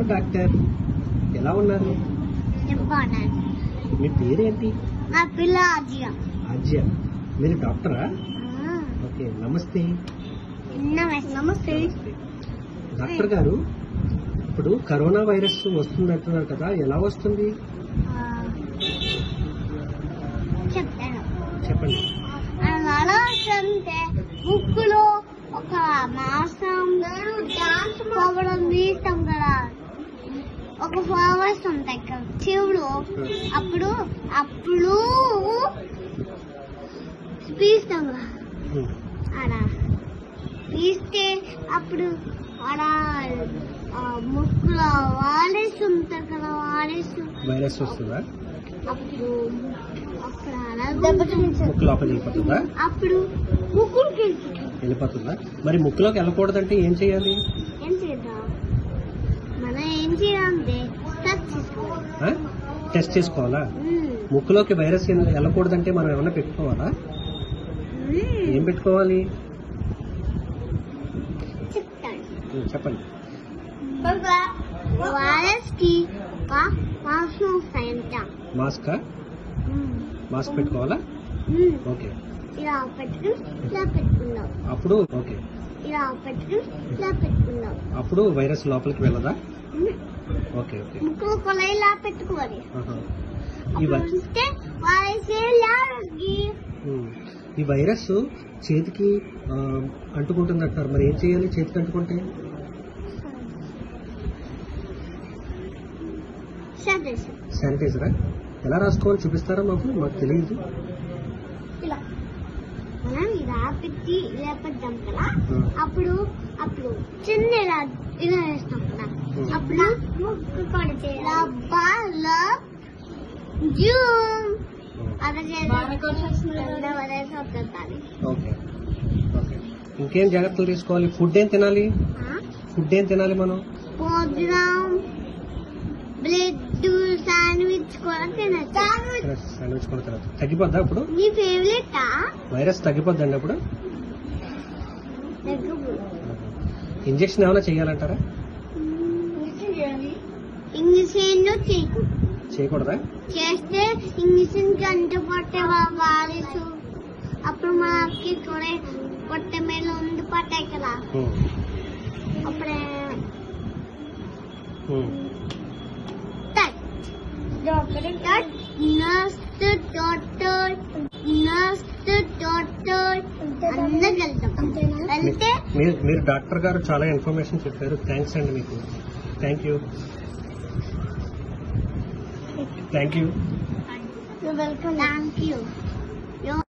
Hello doctor, ఎలా ఉన్నారు? మీ పేరేంటి? నా పిల్ల ఆజ్య. ఆజ్య, మీరు డాక్టరా? ఓకే, నమస్తే. నమస్తే డాక్టర్ గారు, ఇప్పుడు కరోనా వైరస్ వస్తుందంటున్నారు కదా, ఎలా వస్తుంది చెప్తాను. చెప్పండి. అలా వస్తుంటే ముక్కులో ఒక మాసం పోవడం తీస్తాం కదా, ఒక ఫ్లవర్స్ ఉంటాయి కదా చెవులు, అప్పుడు అప్పుడు తీస్తాం కదా, అలా తీస్తే అప్పుడు అలా ముక్కులో వాడేసి ఉంటారు కదా, వాడేసి వైరస్ వస్తుందా? అప్పుడు అప్పుడు అలా ముక్కు లోపల వెళ్ళిపోతుందా? అప్పుడు ముక్కుకి వెళ్ళిపోతుందా? మరి ముక్కులోకి వెళ్ళకూడదంటే ఏం చేయాలి? ఏం చేద్దాం, మనం ఏం చేయాలంటే టచ్ చేసుకోవాలి. టెస్ట్ చేసుకోవాలా? ముక్కులోకి వైరస్ వెళ్ళకూడదంటే మనం ఏమైనా పెట్టుకోవాలా? ఏం పెట్టుకోవాలి చెప్తాను. చెప్పండి. వైరస్ కి మాస్క్ వస్తాయంట. మాస్కా? మాస్క్ పెట్టుకోవాలా? ఓకే. ఇలా పెట్టుకుని ఇలా పెట్టుకుందాం. అప్పుడు ఓకే, ఇలా పెట్టుకుని ఇలా పెట్టుకుందాం. అప్పుడు వైరస్ లోపలికి వెళ్ళదా? Okay okay. ముక్కులో కొల ఇలా పెట్టుకోవాలి. ఈ వైరస్ చేతికి అంటుకుంటుంది అంటారు, మరి ఏం చేయాలి చేతికి అంటుకుంటే? శానిటైజరా? ఎలా రాసుకోవాలి చూపిస్తారా? మాకు తెలియదు. ఇలా మనం ఇలా పెట్టి ఇలా పెడతాం కదా, అప్పుడు అప్పుడు చిన్న ఇలా వేస్తాం కదా, అప్పుడు ముక్కు కొడితే ఓకే ఓకే. ఇంకేం జాగ్రత్తలు తీసుకోవాలి? ఫుడ్ ఏం తినాలి? ఫుడ్ ఏం తినాలి మనం? భోజనం, బ్రెడ్, శాండ్విచ్ కూడా తినచ్చు. శాండ్విచ్ కూడా తినచ్చు. తగ్గిపోద్దా అప్పుడు? మీ ఫేవరెట్ వైరస్ తగ్గిపోద్దండి అప్పుడు? ఇంజక్షన్ ఏమైనా చేయాలంటారా? ఇంజక్షన్ చేయకూడదా? చేస్తే ఇంజక్షన్ కి అంటుపట్టే వాడేసు, అప్పుడు మనకి కూడా పొట్ట మీద ఉండి పట్టాయి కదా, అప్పుడే మీరు డాక్టర్ గారు చాలా ఇన్ఫర్మేషన్ చెప్పారు. థ్యాంక్స్ అండి మీకు. Thank you. Welcome. Thank you.